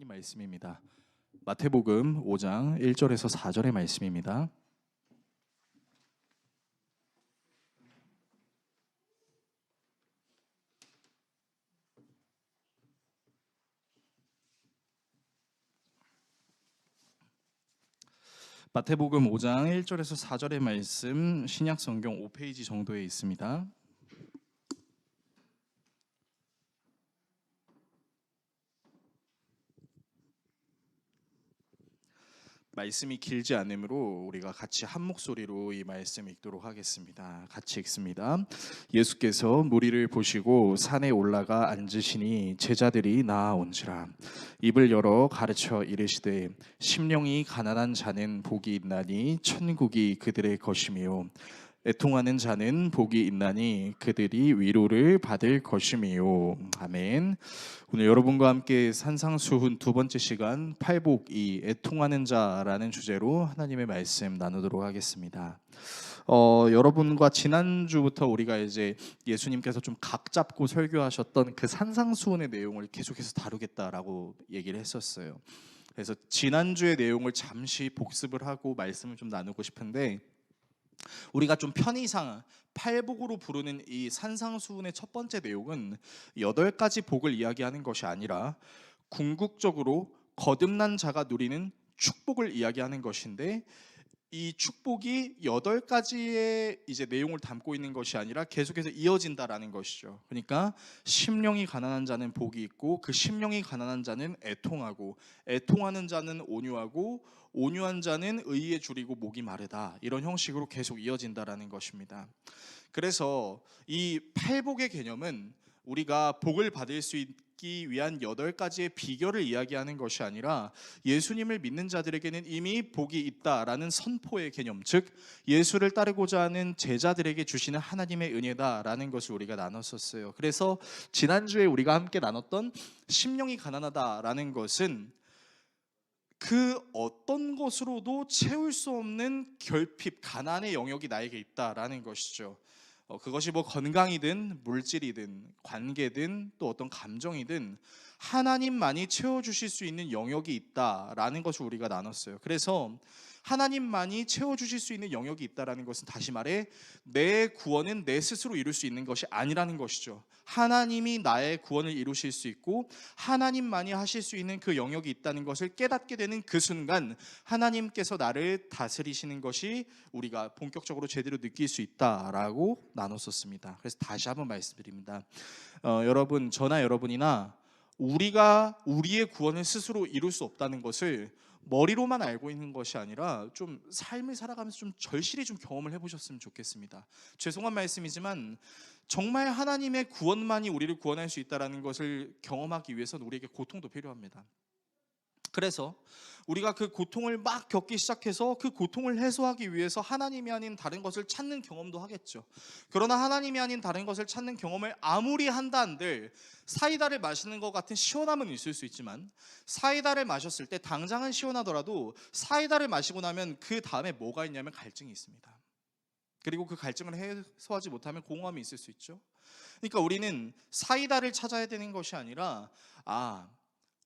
말씀입니다. 마태복음 5장 1절에서 4절의 말씀입니다. 마태복음 5장 1절에서 4절의 말씀 신약 성경 5페이지 정도에 있습니다. 말씀이 길지 않으므로 우리가 같이 한 목소리로 이 말씀 읽도록 하겠습니다. 같이 읽습니다. 예수께서 무리를 보시고 산에 올라가 앉으시니 제자들이 나아온지라. 입을 열어 가르쳐 이르시되 심령이 가난한 자는 복이 있나니 천국이 그들의 것이며 애통하는 자는 복이 있나니 그들이 위로를 받을 것이며. 아멘. 오늘 여러분과 함께 산상수훈 두 번째 시간 팔복이 애통하는 자라는 주제로 하나님의 말씀 나누도록 하겠습니다. 여러분과 지난주부터 우리가 이제 예수님께서 좀 각 잡고 설교하셨던 그 산상수훈의 내용을 계속해서 다루겠다라고 얘기를 했었어요. 그래서 지난주의 내용을 잠시 복습을 하고 말씀을 좀 나누고 싶은데, 우리가 좀 편의상 팔복으로 부르는 이 산상수훈의 첫 번째 내용은 8가지 복을 이야기하는 것이 아니라 궁극적으로 거듭난 자가 누리는 축복을 이야기하는 것인데, 이 축복이 8가지의 이제 내용을 담고 있는 것이 아니라 계속해서 이어진다라는 것이죠. 그러니까 심령이 가난한 자는 복이 있고, 그 심령이 가난한 자는 애통하고, 애통하는 자는 온유하고, 온유한 자는 의에 줄이고 목이 마르다, 이런 형식으로 계속 이어진다라는 것입니다. 그래서 이 팔복의 개념은 우리가 복을 받을 수 있기 위한 8가지의 비결을 이야기하는 것이 아니라 예수님을 믿는 자들에게는 이미 복이 있다라는 선포의 개념, 즉 예수를 따르고자 하는 제자들에게 주시는 하나님의 은혜다라는 것을 우리가 나눴었어요. 그래서 지난주에 우리가 함께 나눴던 심령이 가난하다라는 것은 그 어떤 것으로도 채울 수 없는 결핍, 가난의 영역이 나에게 있다라는 것이죠. 그것이 뭐 건강이든 물질이든 관계든 또 어떤 감정이든 하나님만이 채워주실 수 있는 영역이 있다라는 것을 우리가 나눴어요. 그래서 하나님만이 채워주실 수 있는 영역이 있다라는 것은, 다시 말해 내 구원은 내 스스로 이룰 수 있는 것이 아니라는 것이죠. 하나님이 나의 구원을 이루실 수 있고 하나님만이 하실 수 있는 그 영역이 있다는 것을 깨닫게 되는 그 순간 하나님께서 나를 다스리시는 것이 우리가 본격적으로 제대로 느낄 수 있다라고 나눴었습니다. 그래서 다시 한번 말씀드립니다. 여러분, 저나 여러분이나 우리가 우리의 구원을 스스로 이룰 수 없다는 것을 머리로만 알고 있는 것이 아니라 좀 삶을 살아가면서 좀 절실히 좀 경험을 해보셨으면 좋겠습니다. 죄송한 말씀이지만 정말 하나님의 구원만이 우리를 구원할 수 있다는 것을 경험하기 위해서는 우리에게 고통도 필요합니다. 그래서 우리가 그 고통을 막 겪기 시작해서 그 고통을 해소하기 위해서 하나님이 아닌 다른 것을 찾는 경험도 하겠죠. 그러나 하나님이 아닌 다른 것을 찾는 경험을 아무리 한다 한들 사이다를 마시는 것 같은 시원함은 있을 수 있지만, 사이다를 마셨을 때 당장은 시원하더라도 사이다를 마시고 나면 그 다음에 뭐가 있냐면 갈증이 있습니다. 그리고 그 갈증을 해소하지 못하면 공허함이 있을 수 있죠. 그러니까 우리는 사이다를 찾아야 되는 것이 아니라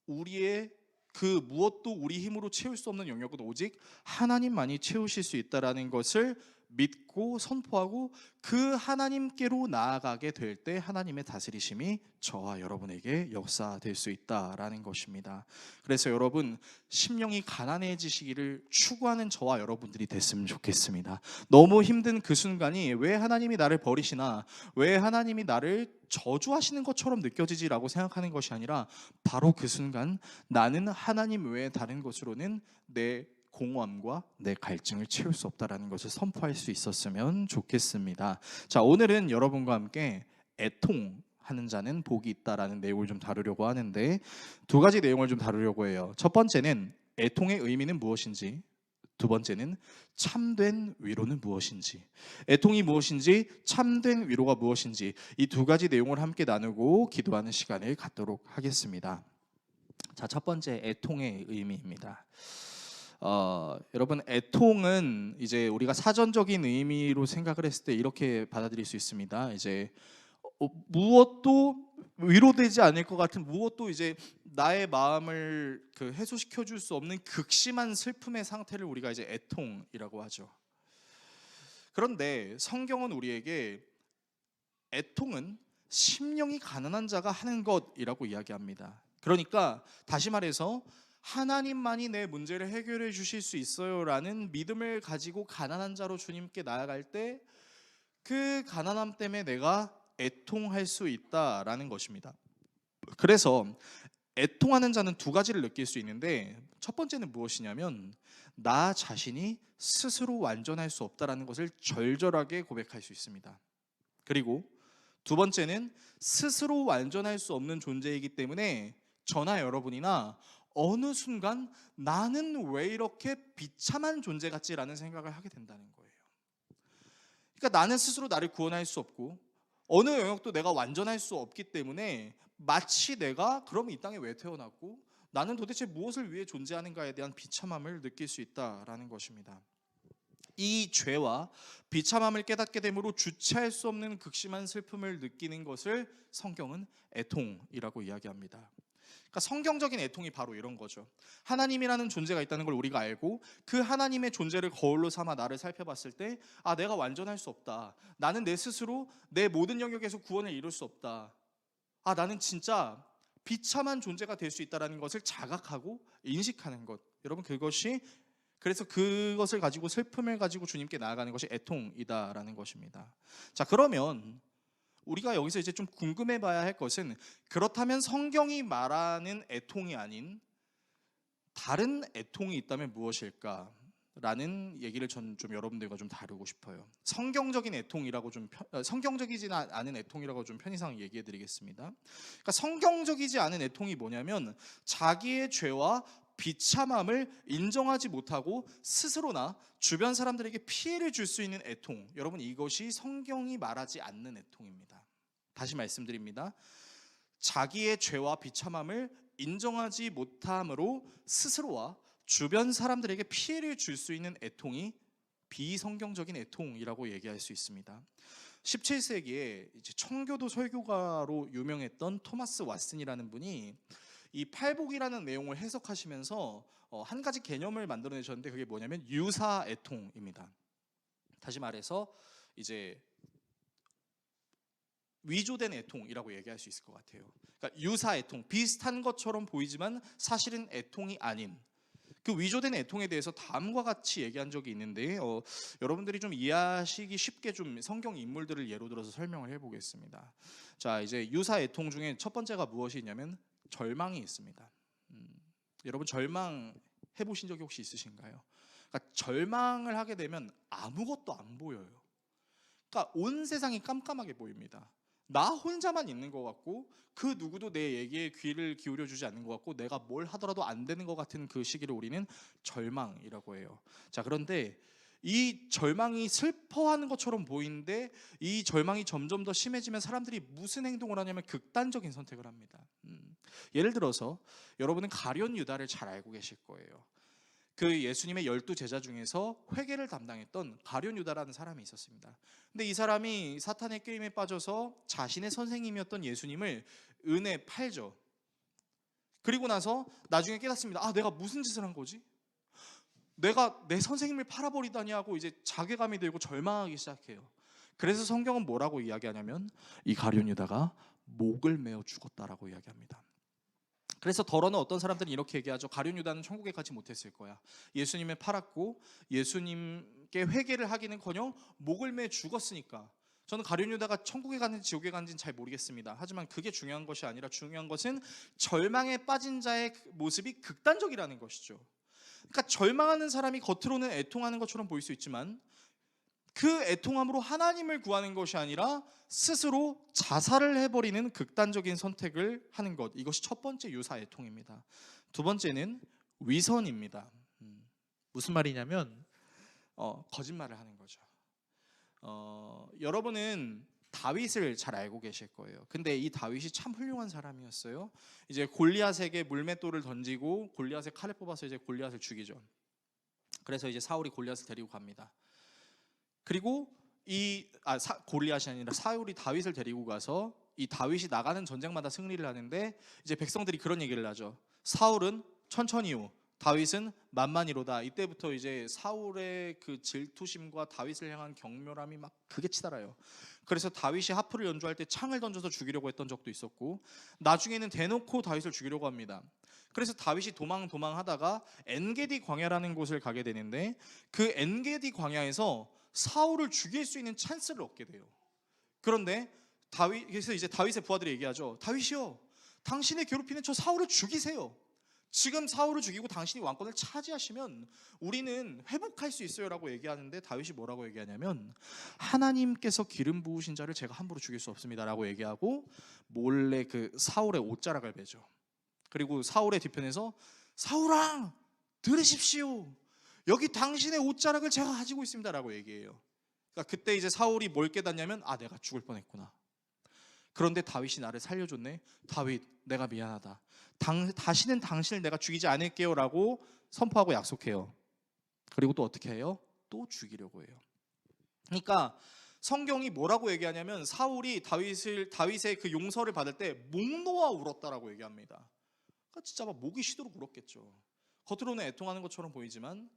우리의 그 무엇도 우리 힘으로 채울 수 없는 영역은 오직 하나님만이 채우실 수 있다라는 것을 믿고 선포하고 그 하나님께로 나아가게 될 때 하나님의 다스리심이 저와 여러분에게 역사될 수 있다라는 것입니다. 그래서 여러분, 심령이 가난해지시기를 추구하는 저와 여러분들이 됐으면 좋겠습니다. 너무 힘든 그 순간이 왜 하나님이 나를 버리시나, 왜 하나님이 나를 저주하시는 것처럼 느껴지지라고 생각하는 것이 아니라, 바로 그 순간 나는 하나님 외에 다른 것으로는 내 공허함과 내 갈증을 채울 수 없다라는 것을 선포할 수 있었으면 좋겠습니다. 자, 오늘은 여러분과 함께 애통하는 자는 복이 있다라는 내용을 좀 다루려고 하는데, 2가지 내용을 좀 다루려고 해요. 첫 번째는 애통의 의미는 무엇인지, 두 번째는 참된 위로는 무엇인지. 애통이 무엇인지, 참된 위로가 무엇인지, 이 2가지 내용을 함께 나누고 기도하는 시간을 갖도록 하겠습니다. 자, 첫 번째 애통의 의미입니다. 여러분, 애통은 이제 우리가 사전적인 의미로 생각을 했을 때 이렇게 받아들일 수 있습니다. 이제 무엇도 위로되지 않을 것 같은, 무엇도 이제 나의 마음을 해소시켜 줄 수 없는 극심한 슬픔의 상태를 우리가 이제 애통이라고 하죠. 그런데 성경은 우리에게 애통은 심령이 가난한 자가 하는 것이라고 이야기합니다. 그러니까 다시 말해서 하나님만이 내 문제를 해결해 주실 수 있어요 라는 믿음을 가지고 가난한 자로 주님께 나아갈 때 그 가난함 때문에 내가 애통할 수 있다라는 것입니다. 그래서 애통하는 자는 두 가지를 느낄 수 있는데, 첫 번째는 무엇이냐면 나 자신이 스스로 완전할 수 없다라는 것을 절절하게 고백할 수 있습니다. 그리고 두 번째는 스스로 완전할 수 없는 존재이기 때문에 저나 여러분이나 어느 순간 나는 왜 이렇게 비참한 존재 같지라는 생각을 하게 된다는 거예요. 그러니까 나는 스스로 나를 구원할 수 없고 어느 영역도 내가 완전할 수 없기 때문에 마치 내가 그럼 이 땅에 왜 태어났고 나는 도대체 무엇을 위해 존재하는가에 대한 비참함을 느낄 수 있다라는 것입니다. 이 죄와 비참함을 깨닫게 되므로 주체할 수 없는 극심한 슬픔을 느끼는 것을 성경은 애통이라고 이야기합니다. 그러니까 성경적인 애통이 바로 이런 거죠. 하나님이라는 존재가 있다는 걸 우리가 알고 그 하나님의 존재를 거울로 삼아 나를 살펴봤을 때 내가 완전할 수 없다. 나는 내 스스로 내 모든 영역에서 구원을 이룰 수 없다. 나는 진짜 비참한 존재가 될 수 있다는 것을 자각하고 인식하는 것. 여러분, 그래서 그것을 가지고 슬픔을 가지고 주님께 나아가는 것이 애통이다라는 것입니다. 자, 그러면 우리가 여기서 이제 좀 궁금해 봐야 할 것은, 그렇다면 성경이 말하는 애통이 아닌 다른 애통이 있다면 무엇일까? 라는 얘기를 전 좀 여러분들과 좀 다루고 싶어요. 성경적인 애통이라고 성경적이지 않은 애통이라고 좀 편의상 얘기해 드리겠습니다. 그러니까 성경적이지 않은 애통이 뭐냐면 자기의 죄와 비참함을 인정하지 못하고 스스로나 주변 사람들에게 피해를 줄 수 있는 애통. 여러분, 이것이 성경이 말하지 않는 애통입니다. 다시 말씀드립니다. 자기의 죄와 비참함을 인정하지 못함으로 스스로와 주변 사람들에게 피해를 줄 수 있는 애통이 비성경적인 애통이라고 얘기할 수 있습니다. 17세기에 이제 청교도 설교가로 유명했던 토마스 왓슨이라는 분이 이 팔복이라는 내용을 해석하시면서 한 가지 개념을 만들어내셨는데, 그게 뭐냐면 유사 애통입니다. 다시 말해서 이제 위조된 애통이라고 얘기할 수 있을 것 같아요. 그러니까 유사 애통, 비슷한 것처럼 보이지만 사실은 애통이 아닌 그 위조된 애통에 대해서 다음과 같이 얘기한 적이 있는데, 여러분들이 좀 이해하시기 쉽게 좀 성경 인물들을 예로 들어서 설명을 해보겠습니다. 자, 이제 유사 애통 중에 첫 번째가 무엇이 있냐면 절망이 있습니다. 여러분, 절망 해보신 적이 혹시 있으신가요? 그러니까 절망을 하게 되면 아무것도 안 보여요. 그러니까 온 세상이 깜깜하게 보입니다. 나 혼자만 있는 것 같고 그 누구도 내 얘기에 귀를 기울여 주지 않는 것 같고 내가 뭘 하더라도 안 되는 것 같은 그 시기를 우리는 절망이라고 해요. 자, 그런데 이 절망이 슬퍼하는 것처럼 보이는데 이 절망이 점점 더 심해지면 사람들이 무슨 행동을 하냐면 극단적인 선택을 합니다. 예를 들어서 여러분은 가룟 유다를 잘 알고 계실 거예요. 그 예수님의 12 제자 중에서 회계를 담당했던 가룟 유다라는 사람이 있었습니다. 근데 이 사람이 사탄의 게임에 빠져서 자신의 선생님이었던 예수님을 은에 팔죠. 그리고 나서 나중에 깨닫습니다. 내가 무슨 짓을 한 거지? 내가 내 선생님을 팔아버리다니 하고 이제 자괴감이 들고 절망하기 시작해요. 그래서 성경은 뭐라고 이야기하냐면 이 가룟 유다가 목을 메어 죽었다라고 이야기합니다. 그래서 더러는 어떤 사람들은 이렇게 얘기하죠. 가룟 유다는 천국에 가지 못했을 거야. 예수님을 팔았고 예수님께 회개를 하기는커녕 목을 매 죽었으니까. 저는 가룟 유다가 천국에 갔는지 지옥에 갔는지는 잘 모르겠습니다. 하지만 그게 중요한 것이 아니라 중요한 것은 절망에 빠진 자의 모습이 극단적이라는 것이죠. 그러니까 절망하는 사람이 겉으로는 애통하는 것처럼 보일 수 있지만 그 애통함으로 하나님을 구하는 것이 아니라 스스로 자살을 해버리는 극단적인 선택을 하는 것, 이것이 첫 번째 유사 애통입니다. 두 번째는 위선입니다. 무슨 말이냐면 거짓말을 하는 거죠. 여러분은 다윗을 잘 알고 계실 거예요. 근데 이 다윗이 참 훌륭한 사람이었어요. 이제 골리앗에게 물맷돌을 던지고 골리앗의 칼을 뽑아서 이제 골리앗을 죽이죠. 그래서 이제 사울이 골리앗을 데리고 갑니다. 그리고 골리앗이 아니라 사울이 다윗을 데리고 가서 이 다윗이 나가는 전쟁마다 승리를 하는데 이제 백성들이 그런 얘기를 하죠. 사울은 천천히요, 다윗은 만만히로다. 이때부터 이제 사울의 그 질투심과 다윗을 향한 경멸함이 막 극에 치달아요. 그래서 다윗이 하프를 연주할 때 창을 던져서 죽이려고 했던 적도 있었고, 나중에는 대놓고 다윗을 죽이려고 합니다. 그래서 다윗이 도망하다가 엔게디 광야라는 곳을 가게 되는데, 그 엔게디 광야에서 사울을 죽일 수 있는 찬스를 얻게 돼요. 그런데 그래서 이제 다윗의 부하들이 얘기하죠. 다윗이요, 당신의 괴롭히는 저 사울을 죽이세요. 지금 사울을 죽이고 당신이 왕권을 차지하시면 우리는 회복할 수 있어요 라고 얘기하는데, 다윗이 뭐라고 얘기하냐면, 하나님께서 기름 부으신 자를 제가 함부로 죽일 수 없습니다 라고 얘기하고, 몰래 그 사울의 옷자락을 베죠. 그리고 사울의 뒤편에서, 사울아 들으십시오, 여기 당신의 옷자락을 제가 가지고 있습니다 라고 얘기해요. 그러니까 그때 이제 사울이 뭘 깨닫냐면, 아, 내가 죽을 뻔했구나. 그런데 다윗이 나를 살려줬네. 다윗, 내가 미안하다. 다시는 당신을 내가 죽이지 않을게요 라고 선포하고 약속해요. 그리고 또 어떻게 해요? 또 죽이려고 해요. 그러니까 성경이 뭐라고 얘기하냐면, 사울이 다윗의 그 용서를 받을 때 목 놓아 울었다라고 얘기합니다. 그러니까 진짜 막 목이 쉬도록 울었겠죠. 겉으로는 애통하는 것처럼 보이지만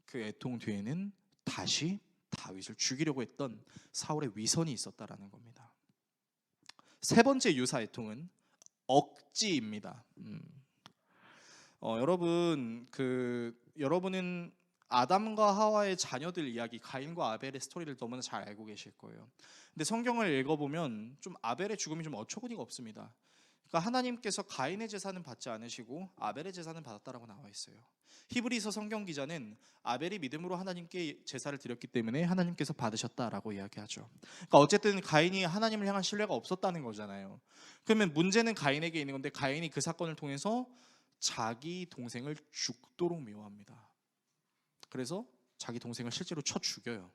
그 애통 뒤에는 다시 다윗을 죽이려고 했던 사울의 위선이 있었다라는 겁니다. 세 번째 유사 애통은 억지입니다. 여러분은 아담과 하와의 자녀들 이야기, 가인과 아벨의 스토리를 너무나 잘 알고 계실 거예요. 근데 성경을 읽어보면 좀 아벨의 죽음이 좀 어처구니가 없습니다. 그러니까 하나님께서 가인의 제사는 받지 않으시고 아벨의 제사는 받았다라고 나와 있어요. 히브리서 성경 기자는 아벨이 믿음으로 하나님께 제사를 드렸기 때문에 하나님께서 받으셨다라고 이야기하죠. 그러니까 어쨌든 가인이 하나님을 향한 신뢰가 없었다는 거잖아요. 그러면 문제는 가인에게 있는 건데, 가인이 그 사건을 통해서 자기 동생을 죽도록 미워합니다. 그래서 자기 동생을 실제로 쳐 죽여요.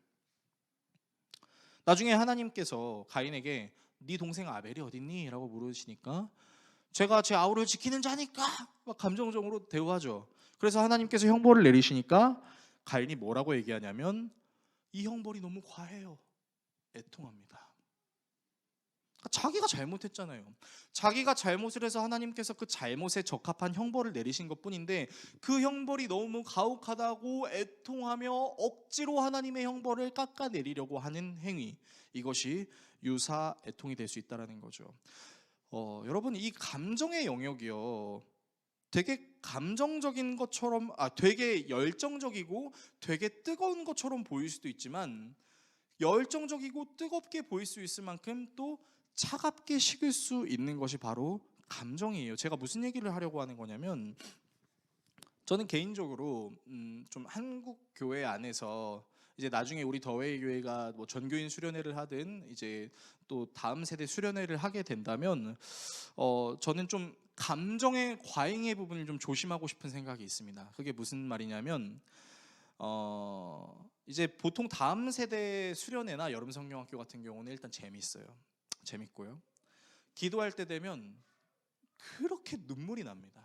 나중에 하나님께서 가인에게 네 동생 아벨이 어딨니? 라고 물으시니까, 제가 제 아우를 지키는 자니까, 막 감정적으로 대우하죠. 그래서 하나님께서 형벌을 내리시니까 가인이 뭐라고 얘기하냐면, 이 형벌이 너무 과해요. 애통합니다. 자기가 잘못했잖아요. 자기가 잘못을 해서 하나님께서 그 잘못에 적합한 형벌을 내리신 것뿐인데, 그 형벌이 너무 가혹하다고 애통하며 억지로 하나님의 형벌을 깎아내리려고 하는 행위, 이것이 유사 애통이 될 수 있다는 거죠. 여러분, 이 감정의 영역이요, 되게 감정적인 것처럼, 되게 열정적이고 되게 뜨거운 것처럼 보일 수도 있지만, 열정적이고 뜨겁게 보일 수 있을 만큼 또 차갑게 식을 수 있는 것이 바로 감정이에요. 제가 무슨 얘기를 하려고 하는 거냐면, 저는 개인적으로 좀 한국 교회 안에서 이제 나중에 우리 더웨이 교회가 뭐 전교인 수련회를 하든 이제 또 다음 세대 수련회를 하게 된다면, 저는 좀 감정의 과잉의 부분을 좀 조심하고 싶은 생각이 있습니다. 그게 무슨 말이냐면, 이제 보통 다음 세대 수련회나 여름 성경학교 같은 경우는 일단 재밌고요. 기도할 때 되면 그렇게 눈물이 납니다.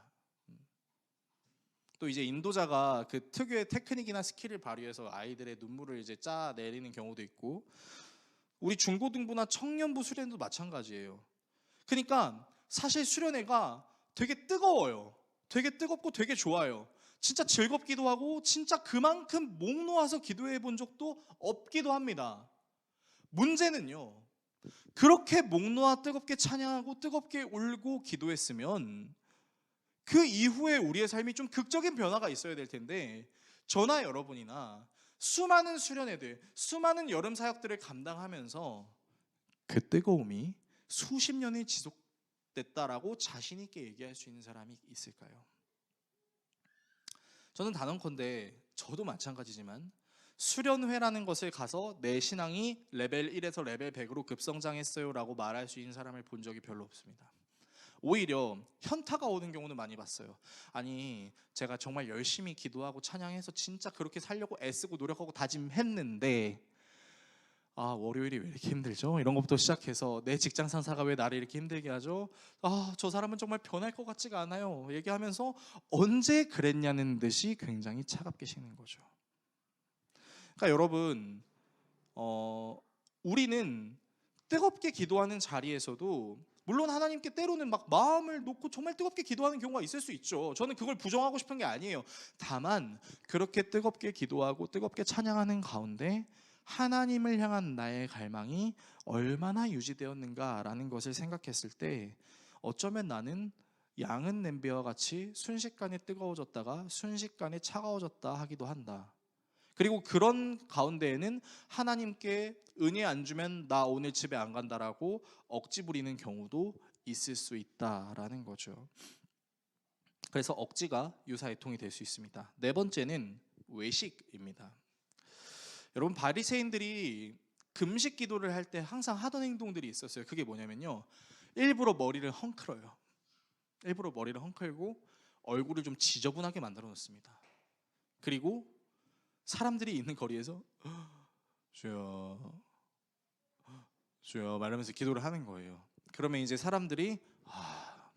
또 이제 인도자가 그 특유의 테크닉이나 스킬을 발휘해서 아이들의 눈물을 이제 짜 내리는 경우도 있고, 우리 중고등부나 청년부 수련회도 마찬가지예요. 그러니까 사실 수련회가 되게 뜨거워요. 되게 뜨겁고 되게 좋아요. 진짜 즐겁기도 하고 진짜 그만큼 목 놓아서 기도해 본 적도 없기도 합니다. 문제는요, 그렇게 목 놓아 뜨겁게 찬양하고 뜨겁게 울고 기도했으면 그 이후에 우리의 삶이 좀 극적인 변화가 있어야 될 텐데, 저나 여러분이나 수많은 수련회들, 수많은 여름 사역들을 감당하면서 그 뜨거움이 수십 년이 지속됐다라고 자신 있게 얘기할 수 있는 사람이 있을까요? 저는 단언컨대 저도 마찬가지지만, 수련회라는 것을 가서 내 신앙이 레벨 1에서 레벨 100으로 급성장했어요 라고 말할 수 있는 사람을 본 적이 별로 없습니다. 오히려 현타가 오는 경우는 많이 봤어요. 아니, 제가 정말 열심히 기도하고 찬양해서 진짜 그렇게 살려고 애쓰고 노력하고 다짐했는데, 월요일이 왜 이렇게 힘들죠? 이런 것부터 시작해서 내 직장 상사가 왜 나를 이렇게 힘들게 하죠? 저 사람은 정말 변할 것 같지가 않아요. 얘기하면서 언제 그랬냐는 듯이 굉장히 차갑게 식는 거죠. 그러니까 여러분, 우리는 뜨겁게 기도하는 자리에서도 물론 하나님께 때로는 막 마음을 놓고 정말 뜨겁게 기도하는 경우가 있을 수 있죠. 저는 그걸 부정하고 싶은 게 아니에요. 다만 그렇게 뜨겁게 기도하고 뜨겁게 찬양하는 가운데 하나님을 향한 나의 갈망이 얼마나 유지되었는가라는 것을 생각했을 때 어쩌면 나는 양은 냄비와 같이 순식간에 뜨거워졌다가 순식간에 차가워졌다 하기도 한다. 그리고 그런 가운데에는 하나님께 은혜 안 주면 나 오늘 집에 안 간다라고 억지 부리는 경우도 있을 수 있다라는 거죠. 그래서 억지가 유사애통이 될 수 있습니다. 네 번째는 외식입니다. 여러분, 바리새인들이 금식 기도를 할 때 항상 하던 행동들이 있었어요. 그게 뭐냐면요, 일부러 머리를 헝클어요. 일부러 머리를 헝클고 얼굴을 좀 지저분하게 만들어 놓습니다. 그리고 사람들이 있는 거리에서 주여 주여 말하면서 기도를 하는 거예요. 그러면 이제 사람들이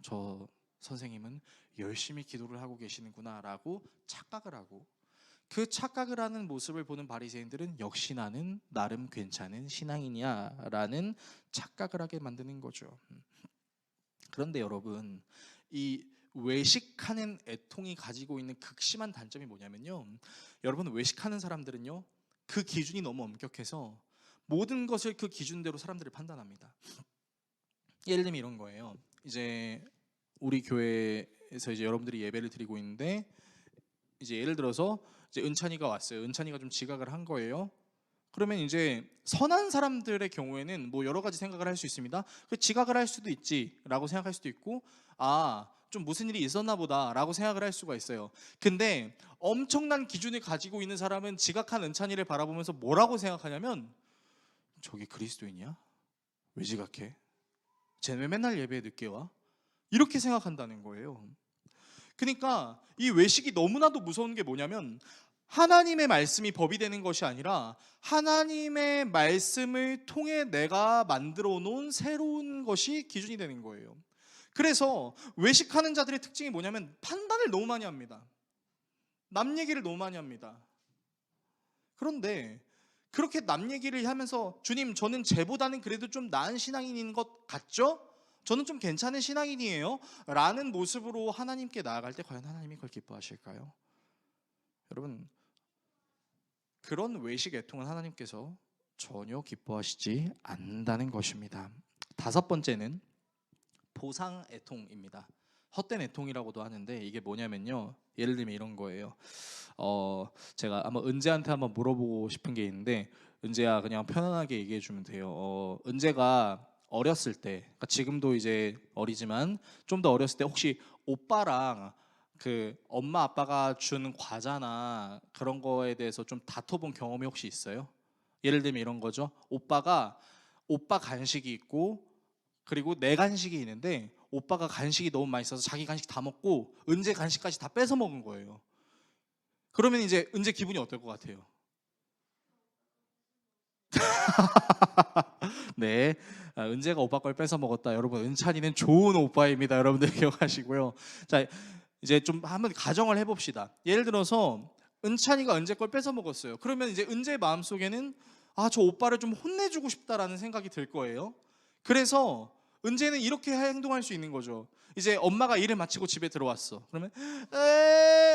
저 선생님은 열심히 기도를 하고 계시는구나 라고 착각을 하고, 그 착각을 하는 모습을 보는 바리새인들은 역시 나는 나름 괜찮은 신앙이냐 라는 착각을 하게 만드는 거죠. 그런데 여러분, 이 외식하는 애통이 가지고 있는 극심한 단점이 뭐냐면요, 여러분, 외식하는 사람들은요 그 기준이 너무 엄격해서 모든 것을 그 기준대로 사람들을 판단합니다. 예를 들면 이런 거예요. 이제 우리 교회에서 이제 여러분들이 예배를 드리고 있는데, 이제 예를 들어서 이제 은찬이가 왔어요. 은찬이가 좀 지각을 한 거예요. 그러면 이제 선한 사람들의 경우에는 뭐 여러 가지 생각을 할 수 있습니다. 그 지각을 할 수도 있지라고 생각할 수도 있고, 좀 무슨 일이 있었나 보다라고 생각을 할 수가 있어요. 근데 엄청난 기준을 가지고 있는 사람은 지각한 은찬이를 바라보면서 뭐라고 생각하냐면, 저기 그리스도인이야? 왜 지각해? 쟤는 왜 맨날 예배에 늦게 와? 이렇게 생각한다는 거예요. 그러니까 이 외식이 너무나도 무서운 게 뭐냐면, 하나님의 말씀이 법이 되는 것이 아니라 하나님의 말씀을 통해 내가 만들어 놓은 새로운 것이 기준이 되는 거예요. 그래서 외식하는 자들의 특징이 뭐냐면 판단을 너무 많이 합니다. 남 얘기를 너무 많이 합니다. 그런데 그렇게 남 얘기를 하면서 주님, 저는 쟤보다는 그래도 좀 나은 신앙인인 것 같죠? 저는 좀 괜찮은 신앙인이에요 라는 모습으로 하나님께 나아갈 때 과연 하나님이 그걸 기뻐하실까요? 여러분, 그런 외식 애통은 하나님께서 전혀 기뻐하시지 않는다는 것입니다. 다섯 번째는 보상 애통입니다. 헛된 애통이라고도 하는데, 이게 뭐냐면요, 예를 들면 이런 거예요. 제가 한번 은재한테 한번 물어보고 싶은 게 있는데, 은재야, 그냥 편안하게 얘기해 주면 돼요. 은재가 어렸을 때, 그러니까 지금도 이제 어리지만 좀 더 어렸을 때 혹시 오빠랑 그 엄마 아빠가 준 과자나 그런 거에 대해서 좀 다퉈본 경험이 혹시 있어요? 예를 들면 이런 거죠. 오빠 간식이 있고, 그리고 내 간식이 있는데 오빠가 간식이 너무 맛있어서 자기 간식 다 먹고 은재 간식까지 다 뺏어 먹은 거예요. 그러면 이제 은재 기분이 어떨 것 같아요? 네, 은재가 오빠 걸 뺏어 먹었다. 여러분, 은찬이는 좋은 오빠입니다. 여러분들 기억하시고요. 자, 이제 좀 한번 가정을 해봅시다. 예를 들어서 은찬이가 은재 걸 뺏어 먹었어요. 그러면 이제 은재 마음속에는 저 오빠를 좀 혼내주고 싶다라는 생각이 들 거예요. 그래서 은재는 이렇게 행동할 수 있는 거죠. 이제 엄마가 일을 마치고 집에 들어왔어. 그러면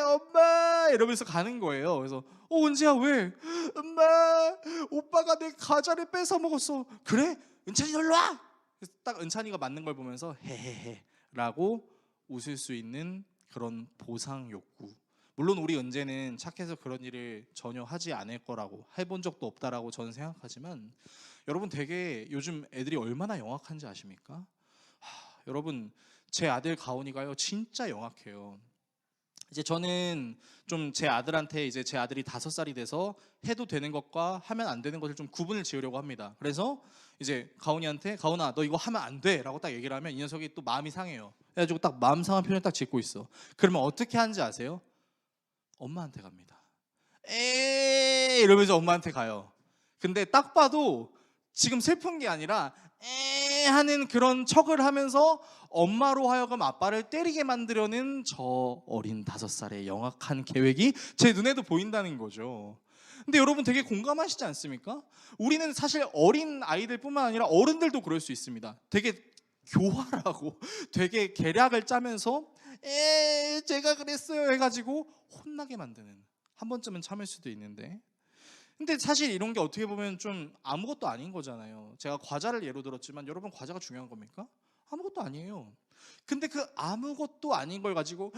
엄마 이러면서 가는 거예요. 그래서 은재야, 왜? 엄마, 오빠가 내 과자를 뺏어 먹었어. 그래? 은찬이 놀러 와. 그래서 딱 은찬이가 맞는 걸 보면서 헤헤헤 라고 웃을 수 있는 그런 보상 욕구. 물론 우리 은재는 착해서 그런 일을 전혀 하지 않을 거라고, 해본 적도 없다라고 저는 생각하지만, 여러분, 되게 요즘 애들이 얼마나 영악한지 아십니까? 여러분, 제 아들 가온이가요 진짜 영악해요. 이제 저는 좀 제 아들한테, 이제 제 아들이 5살이 돼서 해도 되는 것과 하면 안 되는 것을 좀 구분을 지으려고 합니다. 그래서 이제 가온이한테, 가온아 너 이거 하면 안 돼 라고 딱 얘기를 하면 이 녀석이 또 마음이 상해요. 그래가지고 딱 마음 상한 표현을 딱 짓고 있어. 그러면 어떻게 하는지 아세요? 엄마한테 갑니다. 이러면서 엄마한테 가요. 근데 딱 봐도 지금 슬픈 게 아니라 하는 그런 척을 하면서 엄마로 하여금 아빠를 때리게 만들려는 저 어린 5살의 영악한 계획이 제 눈에도 보인다는 거죠. 근데 여러분, 되게 공감하시지 않습니까? 우리는 사실 어린 아이들 뿐만 아니라 어른들도 그럴 수 있습니다. 되게 교활하고 되게 계략을 짜면서 제가 그랬어요 해가지고 혼나게 만드는, 한 번쯤은 참을 수도 있는데, 근데 사실 이런 게 어떻게 보면 좀 아무것도 아닌 거잖아요. 제가 과자를 예로 들었지만 여러분, 과자가 중요한 겁니까? 아무것도 아니에요. 근데 그 아무것도 아닌 걸 가지고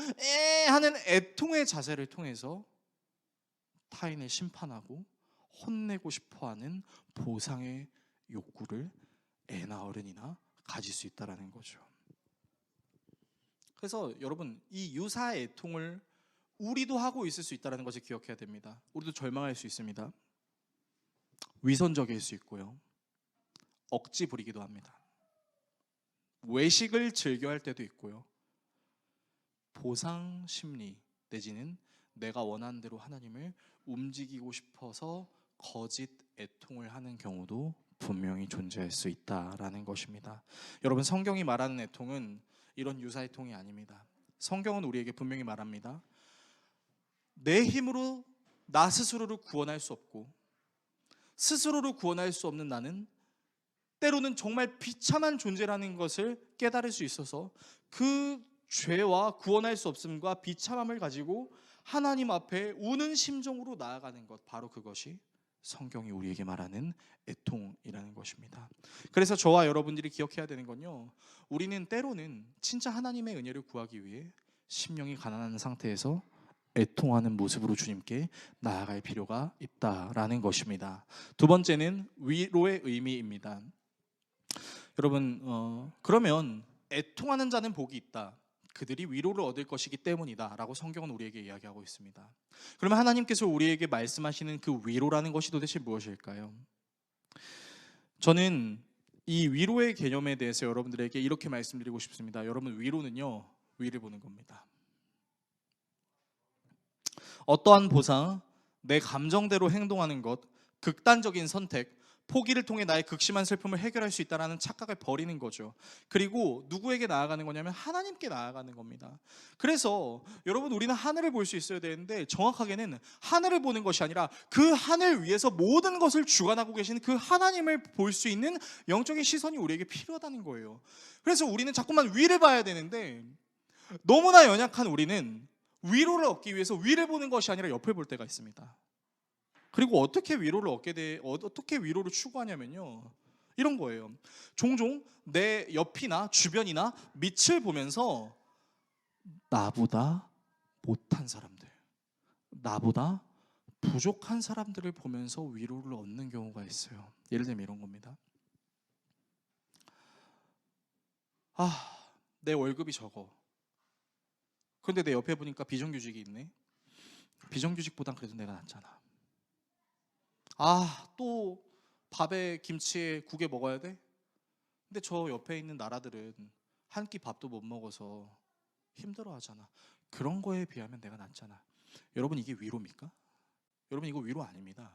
하는 애통의 자세를 통해서 타인을 심판하고 혼내고 싶어하는 보상의 욕구를 애나 어른이나 가질 수 있다는 거죠. 그래서 여러분, 이 유사의 애통을 우리도 하고 있을 수 있다는 것을 기억해야 됩니다. 우리도 절망할 수 있습니다. 위선적일 수 있고요, 억지 부리기도 합니다. 외식을 즐겨 할 때도 있고요, 보상 심리 내지는 내가 원하는 대로 하나님을 움직이고 싶어서 거짓 애통을 하는 경우도 분명히 존재할 수 있다라는 것입니다. 여러분, 성경이 말하는 애통은 이런 유사 애통이 아닙니다. 성경은 우리에게 분명히 말합니다. 내 힘으로 나 스스로를 구원할 수 없고 스스로를 구원할 수 없는 나는 때로는 정말 비참한 존재라는 것을 깨달을 수 있어서 그 죄와 구원할 수 없음과 비참함을 가지고 하나님 앞에 우는 심정으로 나아가는 것, 바로 그것이 성경이 우리에게 말하는 애통이라는 것입니다. 그래서 저와 여러분들이 기억해야 되는 건요, 우리는 때로는 진짜 하나님의 은혜를 구하기 위해 심령이 가난한 상태에서 애통하는 모습으로 주님께 나아갈 필요가 있다라는 것입니다. 두 번째는 위로의 의미입니다. 여러분, 그러면 애통하는 자는 복이 있다, 그들이 위로를 얻을 것이기 때문이다 라고 성경은 우리에게 이야기하고 있습니다. 그러면 하나님께서 우리에게 말씀하시는 그 위로라는 것이 도대체 무엇일까요? 저는 이 위로의 개념에 대해서 여러분들에게 이렇게 말씀드리고 싶습니다. 여러분, 위로는요, 위를 보는 겁니다. 어떠한 보상, 내 감정대로 행동하는 것, 극단적인 선택, 포기를 통해 나의 극심한 슬픔을 해결할 수 있다는 착각을 버리는 거죠. 그리고 누구에게 나아가는 거냐면 하나님께 나아가는 겁니다. 그래서 여러분, 우리는 하늘을 볼 수 있어야 되는데 정확하게는 하늘을 보는 것이 아니라 그 하늘 위에서 모든 것을 주관하고 계신 그 하나님을 볼 수 있는 영적인 시선이 우리에게 필요하다는 거예요. 그래서 우리는 자꾸만 위를 봐야 되는데 너무나 연약한 우리는 위로를 얻기 위해서 위를 보는 것이 아니라 옆을 볼 때가 있습니다. 그리고 어떻게 위로를 어떻게 위로를 추구하냐면요, 이런 거예요. 종종 내 옆이나 주변이나 밑을 보면서 나보다 못한 사람들, 나보다 부족한 사람들을 보면서 위로를 얻는 경우가 있어요. 예를 들면 이런 겁니다. 내 월급이 적어. 그런데 내 옆에 보니까 비정규직이 있네. 비정규직보단 그래도 내가 낫잖아. 또 밥에 김치에 국에 먹어야 돼? 근데 저 옆에 있는 나라들은 한 끼 밥도 못 먹어서 힘들어 하잖아. 그런 거에 비하면 내가 낫잖아. 여러분, 이게 위로입니까? 여러분, 이거 위로 아닙니다.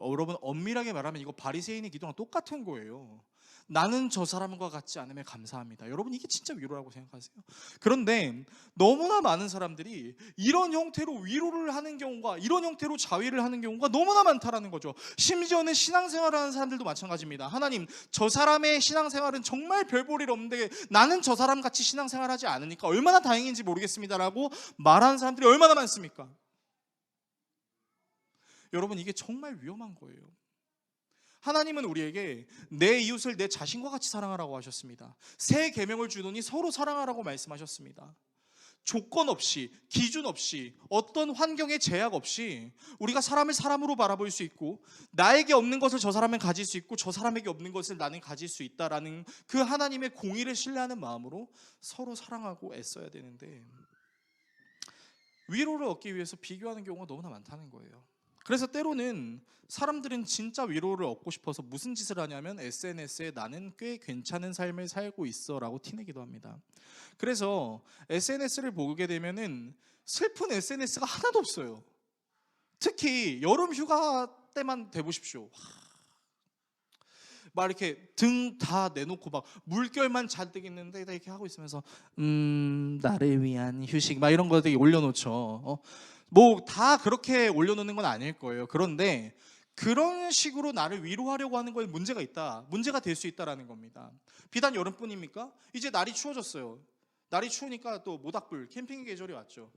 여러분, 엄밀하게 말하면 이거 바리새인의 기도랑 똑같은 거예요. 나는 저 사람과 같지 않으면 감사합니다. 여러분, 이게 진짜 위로라고 생각하세요? 그런데 너무나 많은 사람들이 이런 형태로 위로를 하는 경우가, 이런 형태로 자위를 하는 경우가 너무나 많다라는 거죠. 심지어는 신앙생활을 하는 사람들도 마찬가지입니다. 하나님, 저 사람의 신앙생활은 정말 별 볼 일 없는데 나는 저 사람 같이 신앙생활하지 않으니까 얼마나 다행인지 모르겠습니다라고 말하는 사람들이 얼마나 많습니까? 여러분, 이게 정말 위험한 거예요. 하나님은 우리에게 내 이웃을 내 자신과 같이 사랑하라고 하셨습니다. 새 계명을 주노니 서로 사랑하라고 말씀하셨습니다. 조건 없이, 기준 없이, 어떤 환경의 제약 없이 우리가 사람을 사람으로 바라볼 수 있고, 나에게 없는 것을 저 사람은 가질 수 있고 저 사람에게 없는 것을 나는 가질 수 있다라는 그 하나님의 공의를 신뢰하는 마음으로 서로 사랑하고 애써야 되는데, 위로를 얻기 위해서 비교하는 경우가 너무나 많다는 거예요. 그래서 때로는 사람들은 진짜 위로를 얻고 싶어서 무슨 짓을 하냐면 SNS에 나는 꽤 괜찮은 삶을 살고 있어 라고 티내기도 합니다. 그래서 SNS를 보게 되면은 슬픈 SNS가 하나도 없어요. 특히 여름 휴가 때만 돼보십시오. 막 이렇게 등 다 내놓고 막 물결만 잔뜩 있는데 이렇게 하고 있으면서 나를 위한 휴식 막 이런 거 되게 올려놓죠. 뭐 다 그렇게 올려놓는 건 아닐 거예요. 그런데 그런 식으로 나를 위로하려고 하는 거에 문제가 있다. 문제가 될 수 있다라는 겁니다. 비단 여름뿐입니까? 이제 날이 추워졌어요. 날이 추우니까 또 모닥불, 캠핑 계절이 왔죠.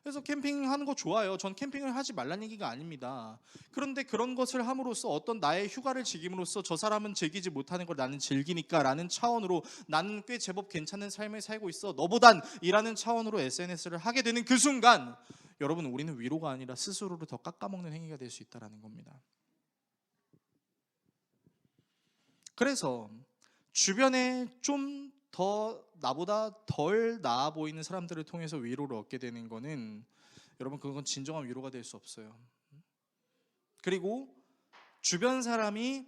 그래서 캠핑하는 거 좋아요. 전 캠핑을 하지 말라는 얘기가 아닙니다. 그런데 그런 것을 함으로써 어떤 나의 휴가를 즐김으로써 저 사람은 즐기지 못하는 걸 나는 즐기니까 라는 차원으로 나는 꽤 제법 괜찮은 삶을 살고 있어 너보단 이라는 차원으로 SNS를 하게 되는 그 순간 여러분, 우리는 위로가 아니라 스스로를 더 깎아먹는 행위가 될 수 있다는 겁니다. 그래서 주변에 좀 더 나보다 덜 나아 보이는 사람들을 통해서 위로를 얻게 되는 거는 여러분, 그건 진정한 위로가 될 수 없어요. 그리고 주변 사람이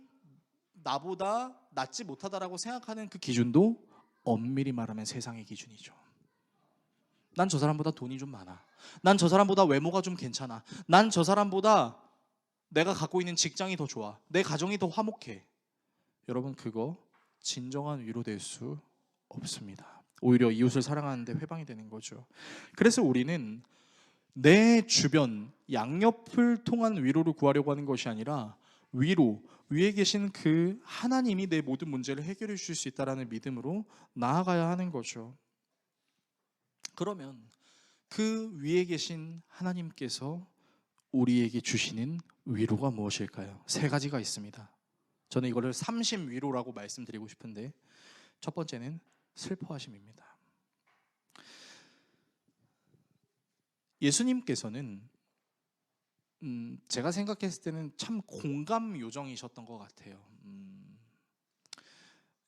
나보다 낫지 못하다라고 생각하는 그 기준도 엄밀히 말하면 세상의 기준이죠. 난 저 사람보다 돈이 좀 많아. 난 저 사람보다 외모가 좀 괜찮아. 난 저 사람보다 내가 갖고 있는 직장이 더 좋아. 내 가정이 더 화목해. 여러분, 그거 진정한 위로 될 수 없습니다. 오히려 이웃을 사랑하는데 회방이 되는 거죠. 그래서 우리는 내 주변 양옆을 통한 위로를 구하려고 하는 것이 아니라 위에 계신 그 하나님이 내 모든 문제를 해결해 주실 수 있다는 믿음으로 나아가야 하는 거죠. 그러면 그 위에 계신 하나님께서 우리에게 주시는 위로가 무엇일까요? 세 가지가 있습니다. 저는 이거를 삼심위로라고 말씀드리고 싶은데, 첫 번째는 슬퍼하심입니다. 예수님께서는 제가 생각했을 때는 참 공감 요정이셨던 것 같아요.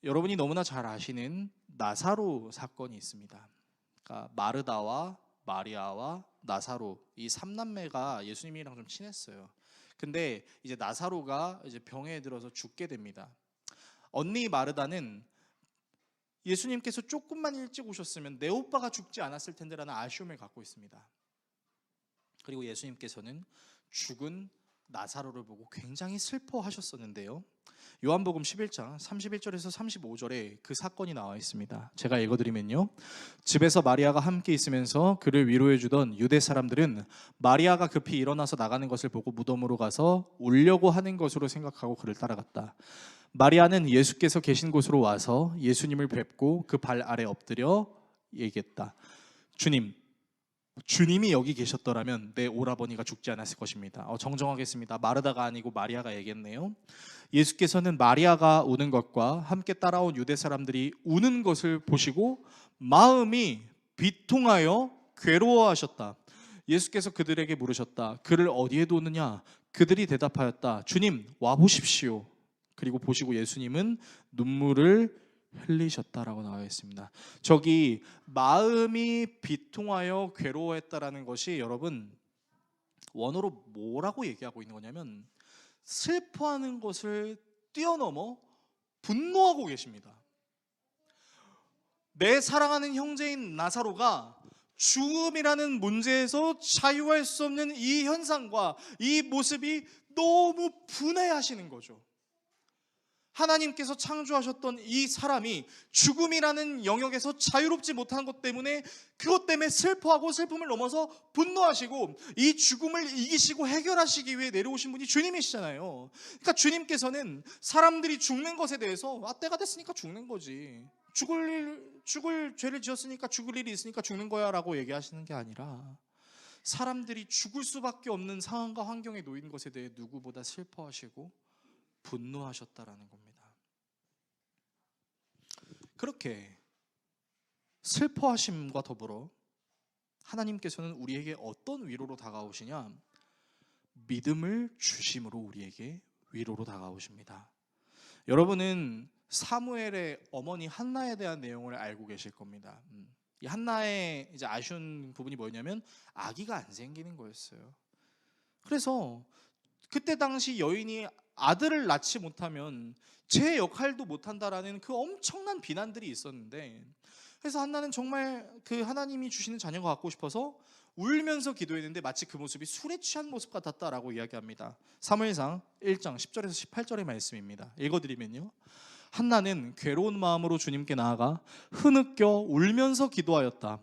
여러분이 너무나 잘 아시는 나사로 사건이 있습니다. 그러니까 마르다와 마리아와 나사로, 이 삼남매가 예수님이랑 좀 친했어요. 근데 이제 나사로가 이제 병에 들어서 죽게 됩니다. 언니 마르다는 예수님께서 조금만 일찍 오셨으면 내 오빠가 죽지 않았을 텐데라는 아쉬움을 갖고 있습니다. 그리고 예수님께서는 죽은 나사로를 보고 굉장히 슬퍼하셨었는데요. 요한복음 11장 31절에서 35절에 그 사건이 나와 있습니다. 제가 읽어드리면요, 집에서 마리아가 함께 있으면서 그를 위로해 주던 유대 사람들은 마리아가 급히 일어나서 나가는 것을 보고 무덤으로 가서 울려고 하는 것으로 생각하고 그를 따라갔다. 마리아는 예수께서 계신 곳으로 와서 예수님을 뵙고 그 발 아래 엎드려 얘기했다. 주님이 여기 계셨더라면 내 오라버니가 죽지 않았을 것입니다. 정정하겠습니다. 마르다가 아니고 마리아가 얘기했네요. 예수께서는 마리아가 우는 것과 함께 따라온 유대 사람들이 우는 것을 보시고 마음이 비통하여 괴로워하셨다. 예수께서 그들에게 물으셨다. 그를 어디에 두느냐? 그들이 대답하였다. 주님, 와보십시오. 그리고 보시고 예수님은 눈물을 흘리셨다라고 나와 있습니다. 저기 마음이 비통하여 괴로워했다라는 것이 여러분 원어로 뭐라고 얘기하고 있는 거냐면 슬퍼하는 것을 뛰어넘어 분노하고 계십니다. 내 사랑하는 형제인 나사로가 죽음이라는 문제에서 자유할 수 없는 이 현상과 이 모습이 너무 분해하시는 거죠. 하나님께서 창조하셨던 이 사람이 죽음이라는 영역에서 자유롭지 못한 것 때문에 그것 때문에 슬퍼하고 슬픔을 넘어서 분노하시고 이 죽음을 이기시고 해결하시기 위해 내려오신 분이 주님이시잖아요. 그러니까 주님께서는 사람들이 죽는 것에 대해서 때가 됐으니까 죽는 거지, 죽을 죄를 지었으니까 죽을 일이 있으니까 죽는 거야 라고 얘기하시는 게 아니라 사람들이 죽을 수밖에 없는 상황과 환경에 놓인 것에 대해 누구보다 슬퍼하시고 분노하셨다라는 겁니다. 그렇게 슬퍼하심과 더불어 하나님께서는 우리에게 어떤 위로로 다가오시냐? 믿음을 주심으로 우리에게 위로로 다가오십니다. 여러분은 사무엘의 어머니 한나에 대한 내용을 알고 계실 겁니다. 이 한나의 이제 아쉬운 부분이 뭐냐면 아기가 안 생기는 거였어요. 그래서 그때 당시 여인이 아들을 낳지 못하면 제 역할도 못한다라는 그 엄청난 비난들이 있었는데, 그래서 한나는 정말 그 하나님이 주시는 자녀가 갖고 싶어서 울면서 기도했는데 마치 그 모습이 술에 취한 모습 같았다라고 이야기합니다. 사무엘상 1장 10절에서 18절의 말씀입니다. 읽어드리면요, 한나는 괴로운 마음으로 주님께 나아가 흐느껴 울면서 기도하였다.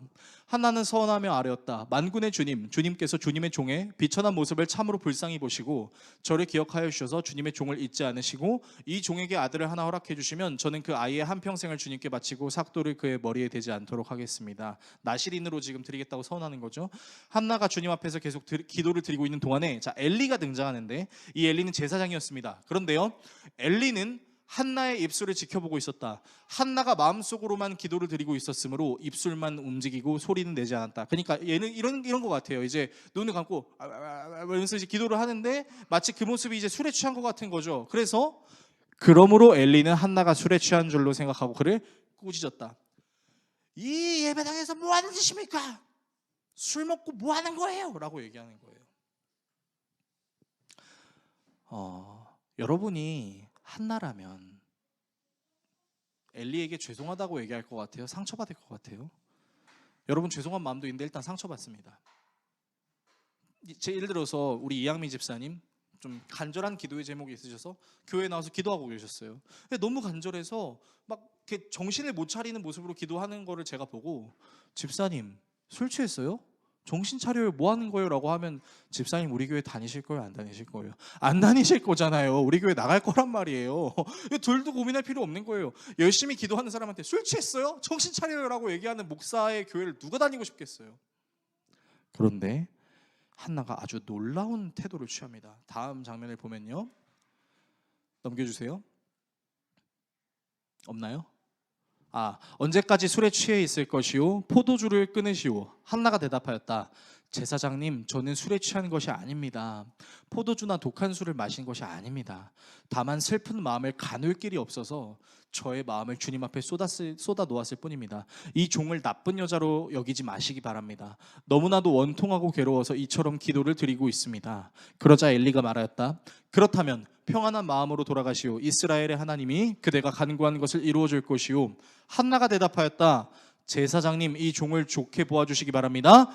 한나는 서원하며 아뢰었다. 만군의 주님, 주님께서 주님의 종의 비천한 모습을 참으로 불쌍히 보시고 저를 기억하여 주셔서 주님의 종을 잊지 않으시고 이 종에게 아들을 하나 허락해 주시면 저는 그 아이의 한평생을 주님께 바치고 삭도를 그의 머리에 대지 않도록 하겠습니다. 나실인으로 지금 드리겠다고 서원하는 거죠. 한나가 주님 앞에서 계속 기도를 드리고 있는 동안에 엘리가 등장하는데, 이 엘리는 제사장이었습니다. 그런데요, 엘리는 한나의 입술을 지켜보고 있었다. 한나가 마음속으로만 기도를 드리고 있었으므로 입술만 움직이고 소리는 내지 않았다. 그러니까 얘는 이런 것 같아요. 이제 눈을 감고 이러면서 이제 기도를 하는데 마치 그 모습이 이제 술에 취한 것 같은 거죠. 그러므로 엘리는 한나가 술에 취한 줄로 생각하고 그를 꾸짖었다. 이 예배당에서 뭐 하는 짓입니까? 술 먹고 뭐 하는 거예요? 라고 얘기하는 거예요. 여러분이 한나라면 엘리에게 죄송하다고 얘기할 것 같아요? 상처받을 것 같아요? 여러분, 죄송한 마음도 있는데 일단 상처받습니다. 예를 들어서 우리 이양미 집사님, 좀 간절한 기도의 제목이 있으셔서 교회에 나와서 기도하고 계셨어요. 너무 간절해서 막 이렇게 정신을 못 차리는 모습으로 기도하는 거를 제가 보고, 집사님 술 취했어요? 정신 차려요. 뭐 하는 거예요? 라고 하면, 집사님 우리 교회 다니실 거예요? 안 다니실 거예요? 안 다니실 거잖아요. 우리 교회 나갈 거란 말이에요. 둘도 고민할 필요 없는 거예요. 열심히 기도하는 사람한테 술 취했어요? 정신 차려요 라고 얘기하는 목사의 교회를 누가 다니고 싶겠어요? 그런데 한나가 아주 놀라운 태도를 취합니다. 다음 장면을 보면요, 넘겨주세요. 없나요? 언제까지 술에 취해 있을 것이요? 포도주를 끊으시오. 한나가 대답하였다. 제사장님, 저는 술에 취한 것이 아닙니다. 포도주나 독한 술을 마신 것이 아닙니다. 다만 슬픈 마음을 가눌 길이 없어서 저의 마음을 주님 앞에 쏟아 놓았을 뿐입니다. 이 종을 나쁜 여자로 여기지 마시기 바랍니다. 너무나도 원통하고 괴로워서 이처럼 기도를 드리고 있습니다. 그러자 엘리가 말하였다. 그렇다면 평안한 마음으로 돌아가시오. 이스라엘의 하나님이 그대가 간구한 것을 이루어 줄 것이오. 한나가 대답하였다. 제사장님, 이 종을 좋게 보아주시기 바랍니다.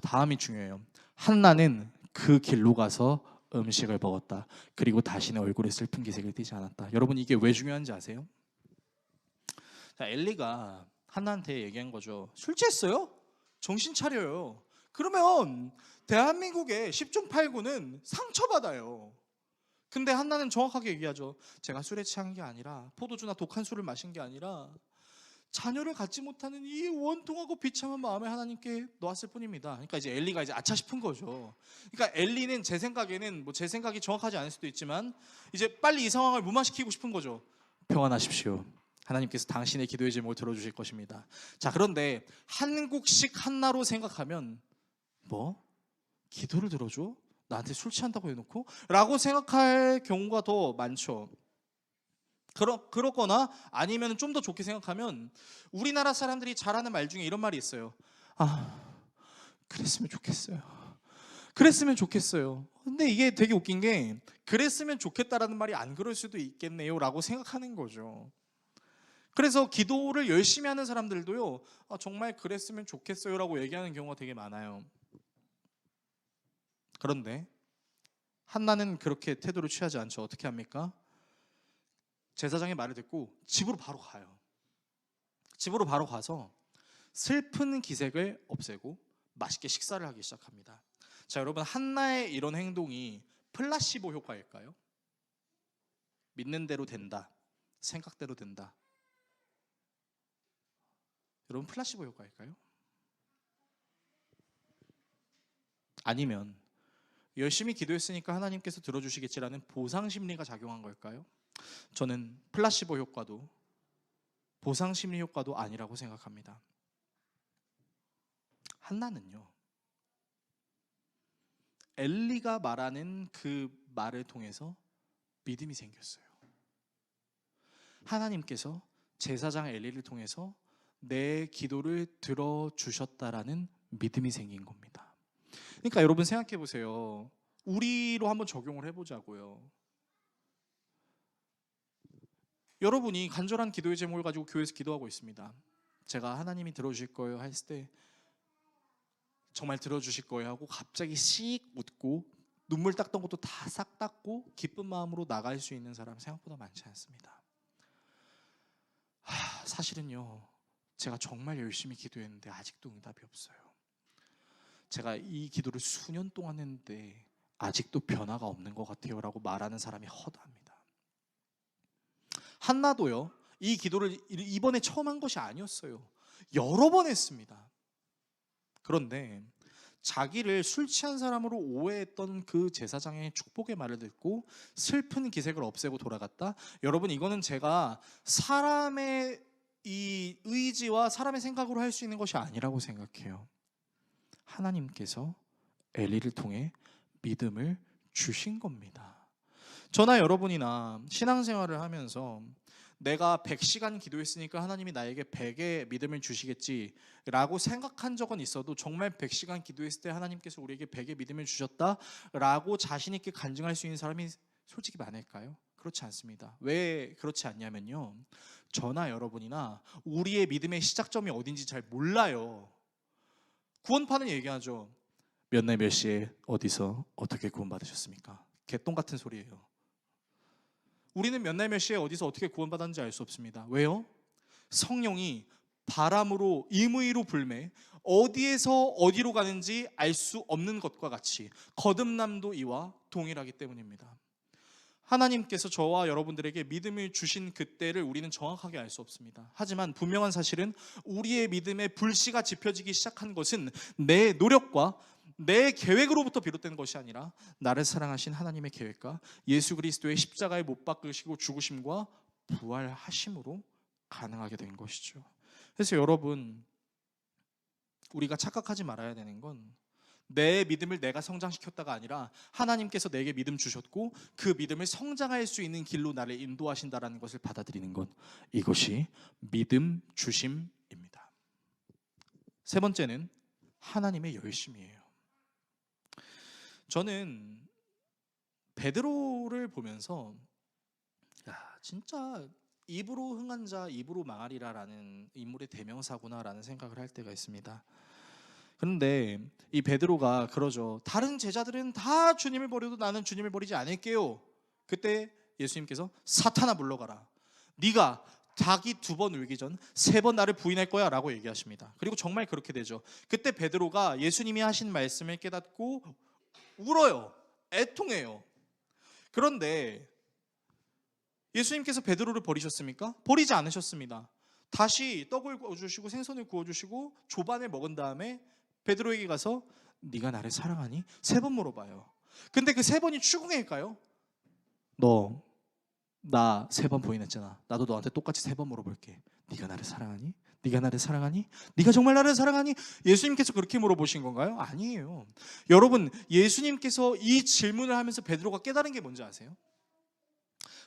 다음이 중요해요. 한나는 그 길로 가서 음식을 먹었다. 그리고 다시는 얼굴에 슬픈 기색을 띠지 않았다. 여러분, 이게 왜 중요한지 아세요? 엘리가 한나한테 얘기한 거죠. 술 취했어요? 정신 차려요. 그러면 대한민국의 10중 8구는 상처받아요. 근데 한나는 정확하게 얘기하죠. 제가 술에 취한 게 아니라, 포도주나 독한 술을 마신 게 아니라, 자녀를 갖지 못하는 이 원통하고 비참한 마음을 하나님께 놓았을 뿐입니다. 그러니까 이제 엘리가 아차 싶은 거죠. 그러니까 엘리는 제 생각에는, 제 생각이 정확하지 않을 수도 있지만, 이제 빨리 이 상황을 무마시키고 싶은 거죠. 평안하십시오. 하나님께서 당신의 기도의 제목을 들어주실 것입니다. 그런데 한국식 한나로 생각하면, 기도를 들어줘? 나한테 술 취한다고 해놓고? 라고 생각할 경우가 더 많죠. 그렇거나 아니면 좀 더 좋게 생각하면, 우리나라 사람들이 잘하는 말 중에 이런 말이 있어요. 그랬으면 좋겠어요. 그랬으면 좋겠어요. 근데 이게 되게 웃긴 게, 그랬으면 좋겠다라는 말이 안 그럴 수도 있겠네요 라고 생각하는 거죠. 그래서 기도를 열심히 하는 사람들도요, 정말 그랬으면 좋겠어요 라고 얘기하는 경우가 되게 많아요. 그런데 한나는 그렇게 태도를 취하지 않죠. 어떻게 합니까? 제사장의 말을 듣고 집으로 바로 가요. 집으로 바로 가서 슬픈 기색을 없애고 맛있게 식사를 하기 시작합니다. 여러분, 한나의 이런 행동이 플라시보 효과일까요? 믿는 대로 된다, 생각대로 된다. 여러분, 플라시보 효과일까요? 아니면 열심히 기도했으니까 하나님께서 들어주시겠지라는 보상심리가 작용한 걸까요? 저는 플라시보 효과도 보상심리 효과도 아니라고 생각합니다. 한나는요, 엘리가 말하는 그 말을 통해서 믿음이 생겼어요. 하나님께서 제사장 엘리를 통해서 내 기도를 들어주셨다라는 믿음이 생긴 겁니다. 그러니까 여러분, 생각해 보세요. 우리로 한번 적용을 해보자고요. 여러분이 간절한 기도의 제목을 가지고 교회에서 기도하고 있습니다. 제가 하나님이 들어주실 거예요 했을 때, 정말 들어주실 거예요 하고 갑자기 씩 웃고 눈물 닦던 것도 다 싹 닦고 기쁜 마음으로 나갈 수 있는 사람 생각보다 많지 않습니다. 사실은요, 제가 정말 열심히 기도했는데 아직도 응답이 없어요. 제가 이 기도를 수년 동안 했는데 아직도 변화가 없는 것 같아요 라고 말하는 사람이 허다합니다. 한나도요, 이 기도를 이번에 처음 한 것이 아니었어요. 여러 번 했습니다. 그런데 자기를 술 취한 사람으로 오해했던 그 제사장의 축복의 말을 듣고 슬픈 기색을 없애고 돌아갔다. 여러분, 이거는 제가 사람의 이 의지와 사람의 생각으로 할 수 있는 것이 아니라고 생각해요. 하나님께서 엘리를 통해 믿음을 주신 겁니다. 저나 여러분이나 신앙생활을 하면서 내가 100시간 기도했으니까 하나님이 나에게 100의 믿음을 주시겠지라고 생각한 적은 있어도 정말 100시간 기도했을 때 하나님께서 우리에게 100의 믿음을 주셨다라고 자신 있게 간증할 수 있는 사람이 솔직히 많을까요? 그렇지 않습니다. 왜 그렇지 않냐면요, 저나 여러분이나 우리의 믿음의 시작점이 어딘지 잘 몰라요. 구원파는 얘기하죠. 몇 날 몇 시에 어디서 어떻게 구원받으셨습니까? 개똥 같은 소리예요. 우리는 몇 날 몇 시에 어디서 어떻게 구원받았는지 알 수 없습니다. 왜요? 성령이 바람으로 임의로 불매 어디에서 어디로 가는지 알 수 없는 것과 같이 거듭남도 이와 동일하기 때문입니다. 하나님께서 저와 여러분들에게 믿음을 주신 그때를 우리는 정확하게 알 수 없습니다. 하지만 분명한 사실은 우리의 믿음의 불씨가 지펴지기 시작한 것은 내 노력과 내 계획으로부터 비롯된 것이 아니라 나를 사랑하신 하나님의 계획과 예수 그리스도의 십자가에 못 박으시고 죽으심과 부활하심으로 가능하게 된 것이죠. 그래서 여러분, 우리가 착각하지 말아야 되는 건 내 믿음을 내가 성장시켰다가 아니라 하나님께서 내게 믿음 주셨고 그 믿음을 성장할 수 있는 길로 나를 인도하신다는 것을 받아들이는 것, 이것이 믿음 주심입니다. 세 번째는 하나님의 열심이에요. 저는 베드로를 보면서 진짜 입으로 흥한 자 입으로 망하리라라는 인물의 대명사구나라는 생각을 할 때가 있습니다. 그런데 이 베드로가 그러죠. 다른 제자들은 다 주님을 버려도 나는 주님을 버리지 않을게요. 그때 예수님께서 사탄아 물러가라. 네가 닭이 2번 울기 전 3번 나를 부인할 거야 라고 얘기하십니다. 그리고 정말 그렇게 되죠. 그때 베드로가 예수님이 하신 말씀을 깨닫고 울어요. 애통해요. 그런데 예수님께서 베드로를 버리셨습니까? 버리지 않으셨습니다. 다시 떡을 구워주시고 생선을 구워주시고 조반을 먹은 다음에 베드로에게 가서 네가 나를 사랑하니? 3번 물어봐요. 근데 그 3번이 추궁일까요? 너 나 3번 부인했잖아. 나도 너한테 똑같이 3번 물어볼게. 네가 나를 사랑하니? 네가 나를 사랑하니? 네가 정말 나를 사랑하니? 예수님께서 그렇게 물어보신 건가요? 아니에요. 여러분, 예수님께서 이 질문을 하면서 베드로가 깨달은 게 뭔지 아세요?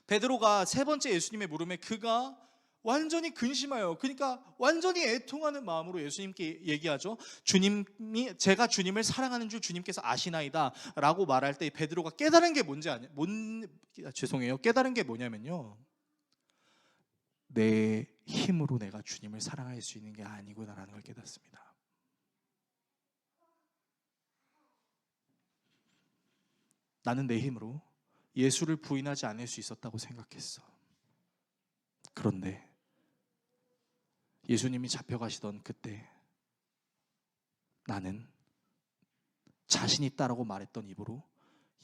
베드로가 3번째 예수님의 물음에 그가 완전히 근심하여, 그러니까 완전히 애통하는 마음으로 예수님께 얘기하죠. 주님이 제가 주님을 사랑하는 줄 주님께서 아시나이다 라고 말할 때 베드로가 깨달은 게 깨달은 게 뭐냐면요, 내 힘으로 내가 주님을 사랑할 수 있는 게 아니구나라는 걸 깨닫습니다. 나는 내 힘으로 예수를 부인하지 않을 수 있었다고 생각했어. 그런데 예수님이 잡혀가시던 그때 나는 자신 있다라고 말했던 입으로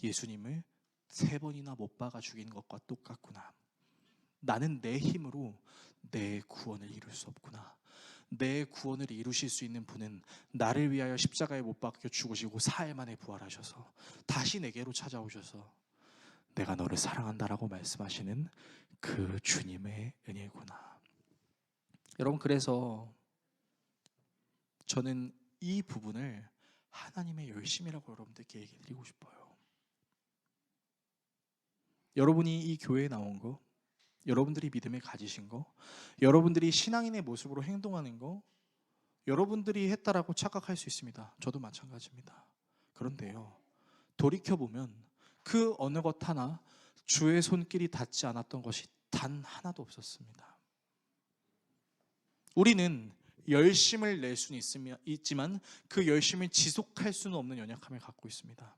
예수님을 3번이나 못 박아 죽인 것과 똑같구나. 나는 내 힘으로 내 구원을 이룰 수 없구나. 내 구원을 이루실 수 있는 분은 나를 위하여 십자가에 못 박혀 죽으시고 4일 만에 부활하셔서 다시 내게로 찾아오셔서 내가 너를 사랑한다라고 말씀하시는 그 주님의 은혜구나. 여러분, 그래서 저는 이 부분을 하나님의 열심이라고 여러분들께 얘기해 드리고 싶어요. 여러분이 이 교회에 나온 거, 여러분들이 믿음을 가지신 거, 여러분들이 신앙인의 모습으로 행동하는 거, 여러분들이 했다라고 착각할 수 있습니다. 저도 마찬가지입니다. 그런데요, 돌이켜보면 그 어느 것 하나 주의 손길이 닿지 않았던 것이 단 하나도 없었습니다. 우리는 열심을 낼 수는 있지만 그 열심을 지속할 수는 없는 연약함을 갖고 있습니다.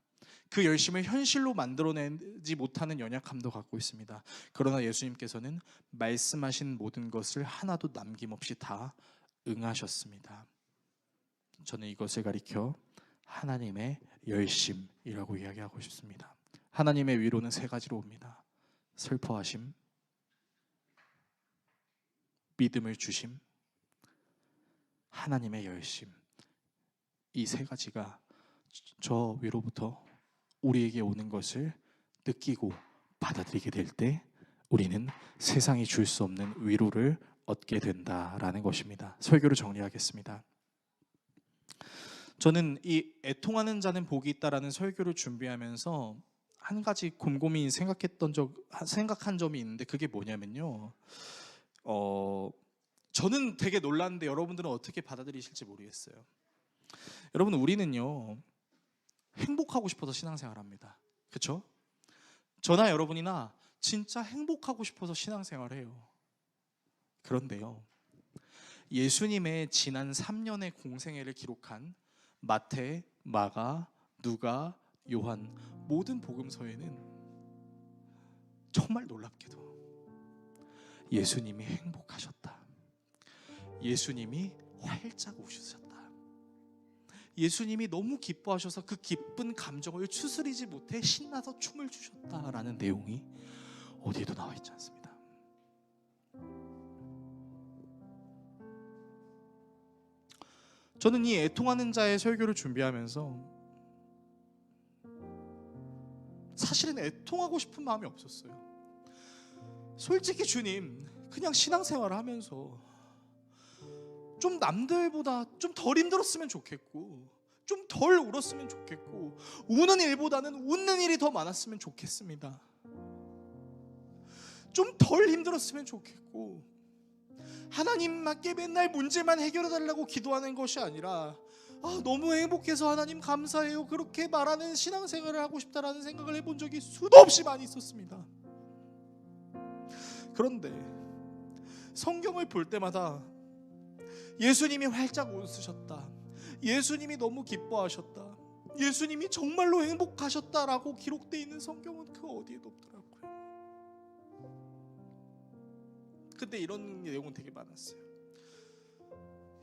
그 열심을 현실로 만들어내지 못하는 연약함도 갖고 있습니다. 그러나 예수님께서는 말씀하신 모든 것을 하나도 남김없이 다 응하셨습니다. 저는 이것을 가리켜 하나님의 열심이라고 이야기하고 싶습니다. 하나님의 위로는 세 가지로 옵니다. 슬퍼하심, 믿음을 주심, 하나님의 열심. 이 세 가지가 저 위로부터 우리에게 오는 것을 느끼고 받아들이게 될 때 우리는 세상이 줄 수 없는 위로를 얻게 된다라는 것입니다. 설교를 정리하겠습니다. 저는 이 애통하는 자는 복이 있다라는 설교를 준비하면서 한 가지 곰곰이 생각한 점이 있는데, 그게 뭐냐면요. 저는 되게 놀랐는데 여러분들은 어떻게 받아들이실지 모르겠어요. 여러분, 우리는요 행복하고 싶어서 신앙생활합니다. 그렇죠? 저나 여러분이나 진짜 행복하고 싶어서 신앙생활해요. 그런데요, 예수님의 지난 3년의 공생애를 기록한 마태, 마가, 누가, 요한 모든 복음서에는 정말 놀랍게도 예수님이 행복하셨다, 예수님이 활짝 웃으셨다, 예수님이 너무 기뻐하셔서 그 기쁜 감정을 추스리지 못해 신나서 춤을 추셨다라는 내용이 어디에도 나와 있지 않습니다. 저는 이 애통하는 자의 설교를 준비하면서 사실은 애통하고 싶은 마음이 없었어요. 솔직히 주님, 그냥 신앙생활을 하면서 좀 남들보다 좀 덜 힘들었으면 좋겠고, 좀 덜 울었으면 좋겠고, 우는 일보다는 웃는 일이 더 많았으면 좋겠습니다. 좀 덜 힘들었으면 좋겠고, 하나님께 맨날 문제만 해결해 달라고 기도하는 것이 아니라 너무 행복해서 하나님 감사해요, 그렇게 말하는 신앙생활을 하고 싶다라는 생각을 해본 적이 수도 없이 많이 있었습니다. 그런데 성경을 볼 때마다 예수님이 활짝 웃으셨다, 예수님이 너무 기뻐하셨다, 예수님이 정말로 행복하셨다라고 기록되어 있는 성경은 그 어디에도 없더라고요. 근데 이런 내용은 되게 많았어요.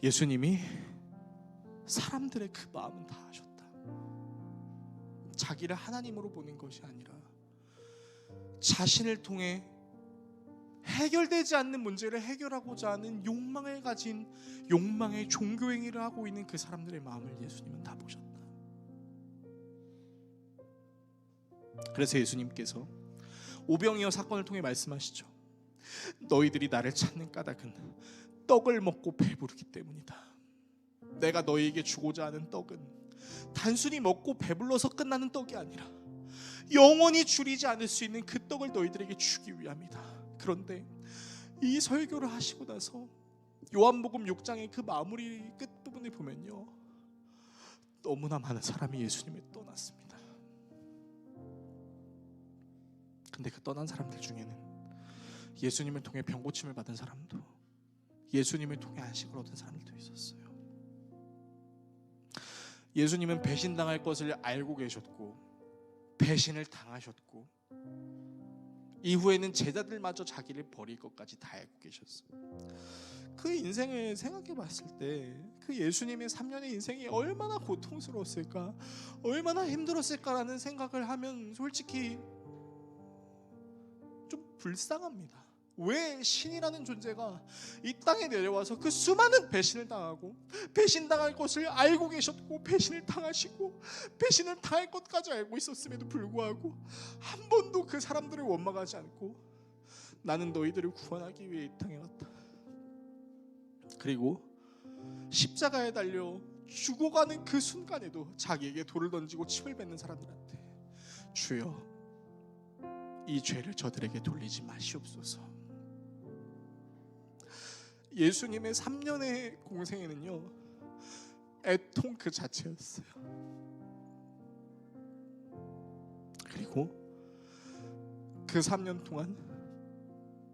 예수님이 사람들의 그 마음은 다 아셨다. 자기를 하나님으로 보는 것이 아니라 자신을 통해 해결되지 않는 문제를 해결하고자 하는 욕망을 가진 욕망의 종교행위를 하고 있는 그 사람들의 마음을 예수님은 다 보셨다. 그래서 예수님께서 오병이어 사건을 통해 말씀하시죠. 너희들이 나를 찾는 까닭은 떡을 먹고 배부르기 때문이다. 내가 너희에게 주고자 하는 떡은 단순히 먹고 배불러서 끝나는 떡이 아니라 영원히 줄이지 않을 수 있는 그 떡을 너희들에게 주기 위함이다. 그런데 이 설교를 하시고 나서 요한복음 6장의 그 마무리 끝부분을 보면요, 너무나 많은 사람이 예수님을 떠났습니다. 근데 그 떠난 사람들 중에는 예수님을 통해 병고침을 받은 사람도, 예수님을 통해 안식을 얻은 사람들도 있었어요. 예수님은 배신당할 것을 알고 계셨고 배신을 당하셨고 이후에는 제자들마저 자기를 버릴 것까지 다 알고 계셨어요. 그 인생을 생각해 봤을 때 그 예수님의 3년의 인생이 얼마나 고통스러웠을까, 얼마나 힘들었을까라는 생각을 하면 솔직히 좀 불쌍합니다. 왜 신이라는 존재가 이 땅에 내려와서 그 수많은 배신을 당하고 배신당할 것을 알고 계셨고 배신을 당하시고 배신을 당할 것까지 알고 있었음에도 불구하고 한 번도 그 사람들을 원망하지 않고 나는 너희들을 구원하기 위해 이 땅에 왔다. 그리고 십자가에 달려 죽어가는 그 순간에도 자기에게 돌을 던지고 침을 뱉는 사람들한테 주여 이 죄를 저들에게 돌리지 마시옵소서. 예수님의 3년의 공생애는요 애통 그 자체였어요. 그리고 그 3년 동안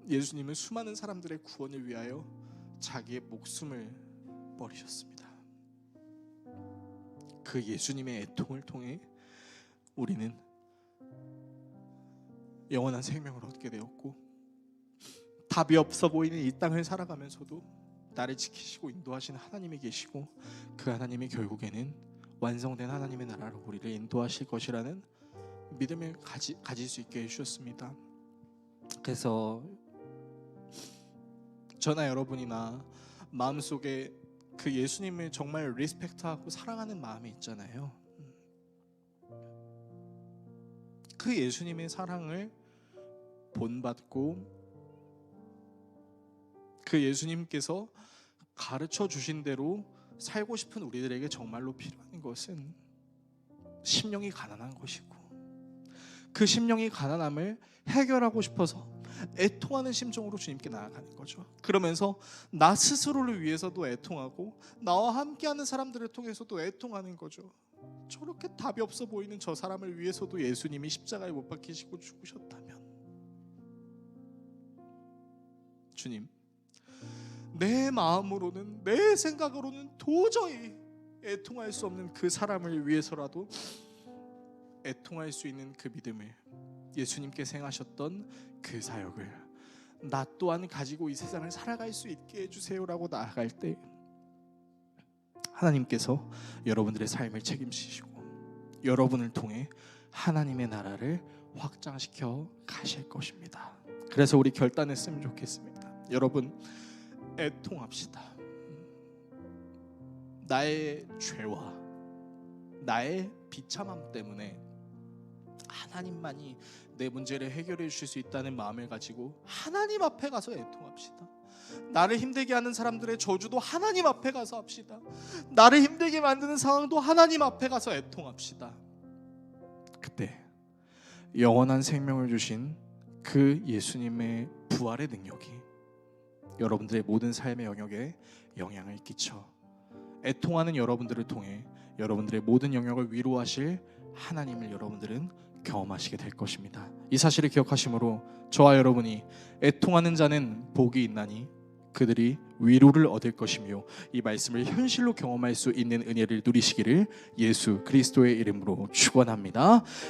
예수님은 수많은 사람들의 구원을 위하여 자기의 목숨을 버리셨습니다. 그 예수님의 애통을 통해 우리는 영원한 생명을 얻게 되었고, 답이 없어 보이는 이 땅을 살아가면서도 나를 지키시고 인도하시는 하나님이 계시고, 그 하나님이 결국에는 완성된 하나님의 나라로 우리를 인도하실 것이라는 믿음을 가질 수 있게 해주셨습니다. 그래서 저나 여러분이나 마음속에 그 예수님을 정말 리스펙트하고 사랑하는 마음이 있잖아요. 그 예수님의 사랑을 본받고 그 예수님께서 가르쳐 주신 대로 살고 싶은 우리들에게 정말로 필요한 것은 심령이 가난한 것이고, 그 심령이 가난함을 해결하고 싶어서 애통하는 심정으로 주님께 나아가는 거죠. 그러면서 나 스스로를 위해서도 애통하고 나와 함께하는 사람들을 통해서도 애통하는 거죠. 저렇게 답이 없어 보이는 저 사람을 위해서도 예수님이 십자가에 못 박히시고 죽으셨다면, 주님, 내 마음으로는, 내 생각으로는 도저히 애통할 수 없는 그 사람을 위해서라도 애통할 수 있는 그 믿음을, 예수님께서 행하셨던 그 사역을 나 또한 가지고 이 세상을 살아갈 수 있게 해주세요라고 나아갈 때 하나님께서 여러분들의 삶을 책임지시고 여러분을 통해 하나님의 나라를 확장시켜 가실 것입니다. 그래서 우리 결단했으면 좋겠습니다. 여러분, 애통합시다. 나의 죄와 나의 비참함 때문에 하나님만이 내 문제를 해결해 주실 수 있다는 마음을 가지고 하나님 앞에 가서 애통합시다. 나를 힘들게 하는 사람들의 저주도 하나님 앞에 가서 합시다. 나를 힘들게 만드는 상황도 하나님 앞에 가서 애통합시다. 그때 영원한 생명을 주신 그 예수님의 부활의 능력이 여러분들의 모든 삶의 영역에 영향을 끼쳐 애통하는 여러분들을 통해 여러분들의 모든 영역을 위로하실 하나님을 여러분들은 경험하시게 될 것입니다. 이 사실을 기억하심으로 저와 여러분이 애통하는 자는 복이 있나니 그들이 위로를 얻을 것이며, 이 말씀을 현실로 경험할 수 있는 은혜를 누리시기를 예수 그리스도의 이름으로 축원합니다.